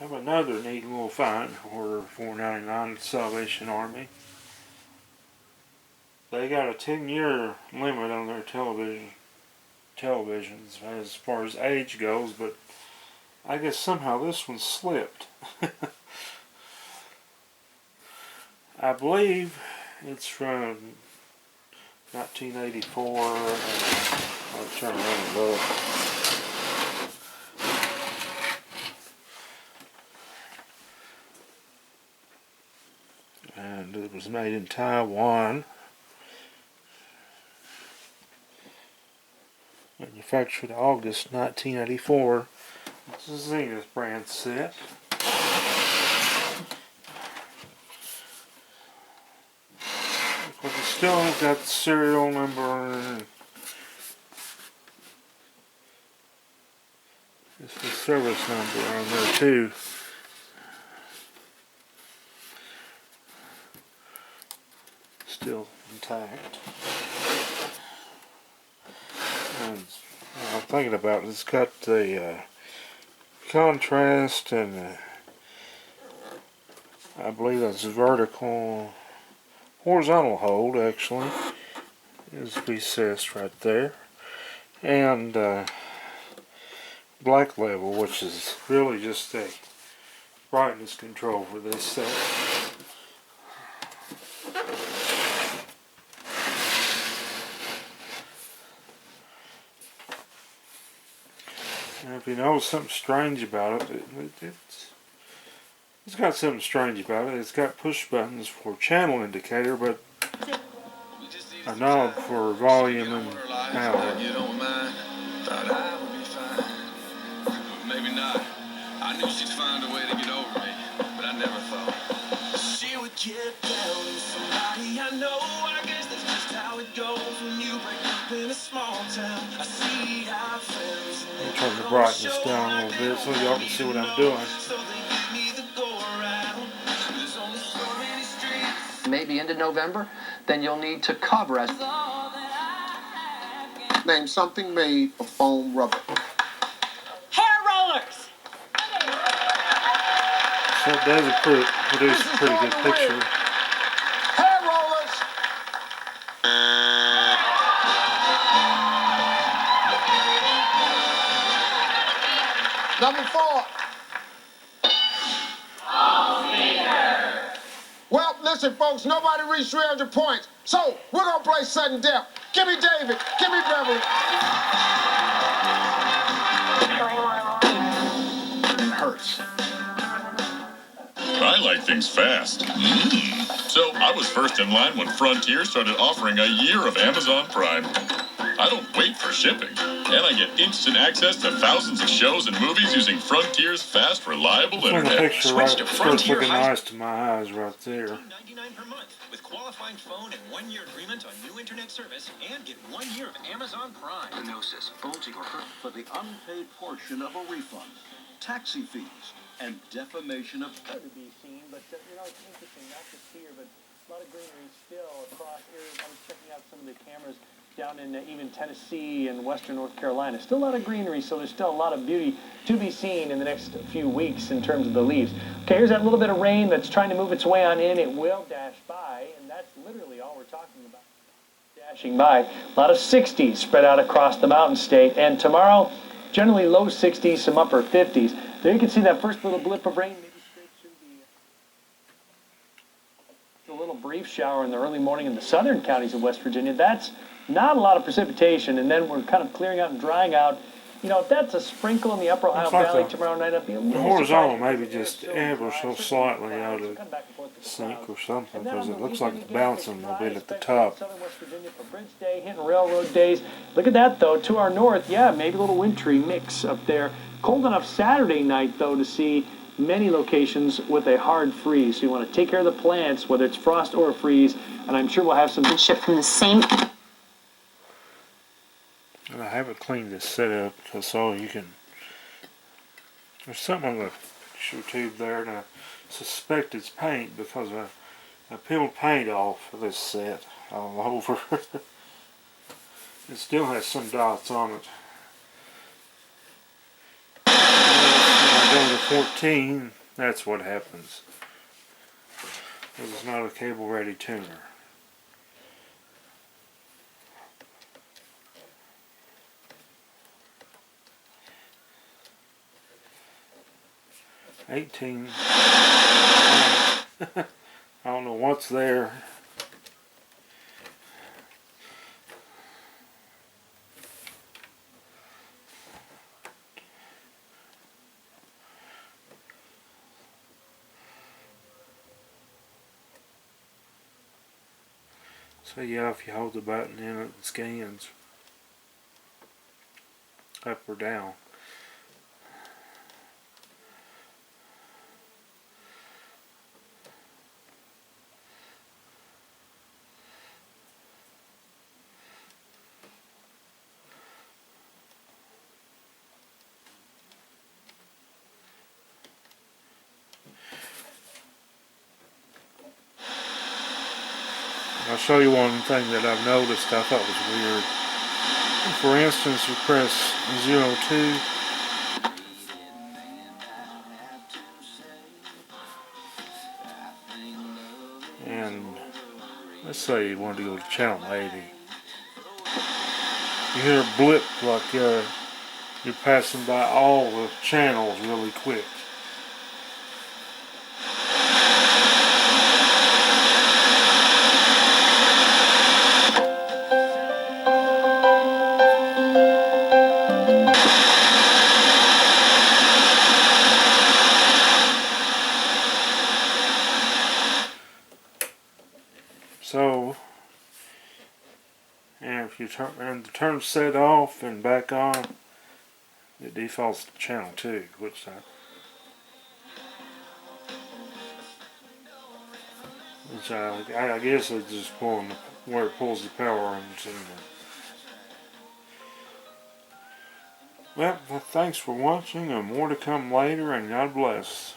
have another neat little find for $4.99 at Salvation Army. They got a 10-year limit on their televisions as far as age goes, but I guess somehow this one slipped. I believe it's from 1984. I'll turn around and look. And it was made in Taiwan. Manufactured August 1984. It's a Zenith brand set. But it still got the serial number. It's the service number on there too. Still intact. And I'm thinking about it. It's got the contrast and I believe that's vertical, horizontal hold actually is recessed right there, and black level, which is really just a brightness control for this set. And if you notice something strange about it, it's got something strange about it. It's got push buttons for channel indicator, but a knob for volume and power. You don't mind? Thought I would be fine. Maybe not. I knew she'd find a way to get over me, but I never thought she would get down on somebody I know. I guess that's just how it goes when you break up in a small town. I see our friends. I'll turn the brightness down a little bit so y'all can see what I'm doing. Maybe into November, then you'll need to cover us. Name something made of foam rubber. Hair rollers! So it does produce a pretty good picture. Hair rollers! Number 4. Well, listen, folks, nobody reached 300 points, so we're going to play sudden death. Give me David. Give me Beverly. It hurts. I like things fast. So I was first in line when Frontier started offering a year of Amazon Prime. I don't wait for shipping, and I get instant access to thousands of shows and movies using Frontier's fast, reliable The internet. picture Switch to starts Frontier looking High. nice to my eyes right there. $19.99 per month with qualifying phone and 1-year agreement on new internet service, and get 1 year of Amazon Prime. Stenosis, bulging or hurt for the unpaid portion of a refund, taxi fees, and defamation of To be seen, but you know, it's interesting, not just here, but a lot of greenery still across areas. I was checking out some of the cameras down in even Tennessee and western North Carolina. Still a lot of greenery, so there's still a lot of beauty to be seen in the next few weeks in terms of the leaves. Okay, here's that little bit of rain that's trying to move its way on in. It will dash by, and that's literally all we're talking about. Dashing by. A lot of 60s spread out across the mountain state, and tomorrow, generally low 60s, some upper 50s. There you can see that first little blip of rain, maybe straight through the little brief shower in the early morning in the southern counties of West Virginia. That's not a lot of precipitation, and then we're kind of clearing out and drying out. You know, if that's a sprinkle in the upper Ohio Valley tomorrow night, I'd be a little horizontal surprised. maybe just ever so slightly out of sync or something, because it looks like it's bouncing a little bit at the top. Southern West Virginia for Bridge Day, hitting railroad days. Look at that, though. To our north, yeah, maybe a little wintry mix up there. Cold enough Saturday night, though, to see many locations with a hard freeze. So you want to take care of the plants, whether it's frost or a freeze, and I'm sure we'll have some Shipped from the same. And I haven't cleaned this setup because you can. There's something on the picture tube there, and I suspect it's paint because I peeled paint off of this set all over. It still has some dots on it. When I go to 14, that's what happens. This is not a cable ready tuner. $18. I don't know what's there. So yeah, if you hold the button in it scans up or down. I'll show you one thing that I've noticed I thought was weird. For instance, you press 02 and let's say you want to go to channel 80. You hear a blip like you're passing by all the channels really quick. So, and if you turn the turn set off and back on, it defaults to channel 2, which I guess it's just pulling where it pulls the power into. Well, thanks for watching, and more to come later, and God bless.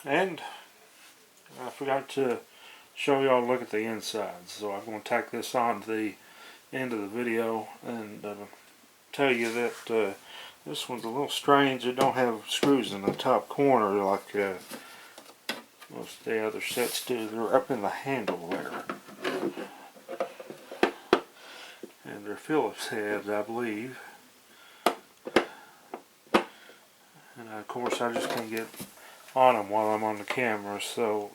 And I forgot to show y'all a look at the inside, so I'm going to tack this on to the end of the video and tell you that this one's a little strange. It don't have screws in the top corner like most of the other sets do. They're up in the handle there, and they're Phillips heads, I believe. And of course I just can't get on them while I'm on the camera, so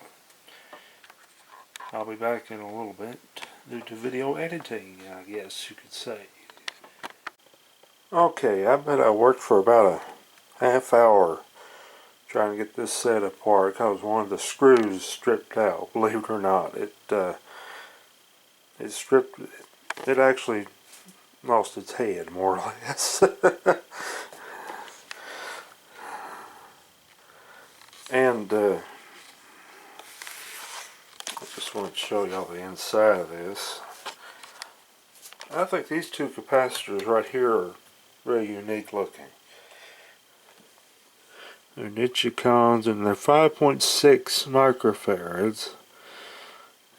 I'll be back in a little bit due to video editing, I guess you could say. Okay, I bet I worked for about a half hour trying to get this set apart because one of the screws stripped out. Believe it or not, it actually lost its head, more or less. And I just want to show y'all the inside of this. I think these two capacitors right here are very unique looking. They're Nichicons, and they're 5.6 microfarads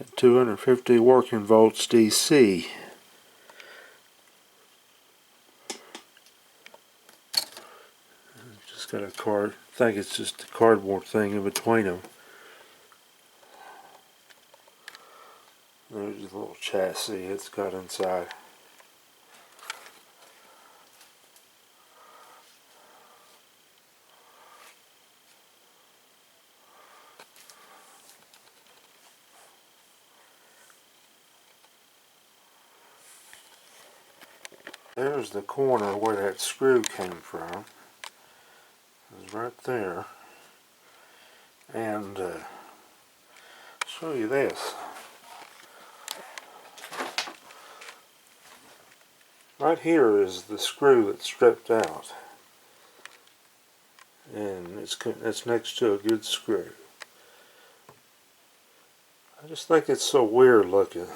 at 250 working volts DC. Just got a card. I think it's just a cardboard thing in between them. There's a little chassis it's got inside. There's the corner where that screw came from. It's right there. And show you this. Right here is the screw that's stripped out. And it's next to a good screw. I just think it's so weird looking.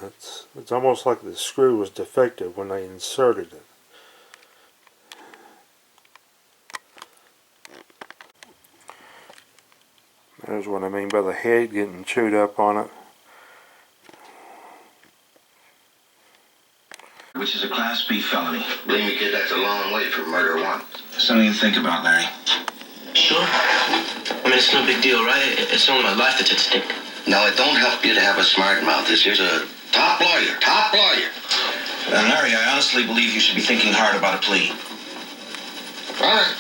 It's almost like the screw was defective when they inserted it. There's what I mean by the head getting chewed up on it. which is a Class B felony. Believe me, kid, that's a long way from murder one. Something to think about, Larry. Sure. I mean, it's no big deal, right? It's only my life that's at stake. Now, it don't help you to have a smart mouth. This here's a top lawyer, top lawyer. And Larry, I honestly believe you should be thinking hard about a plea. All right.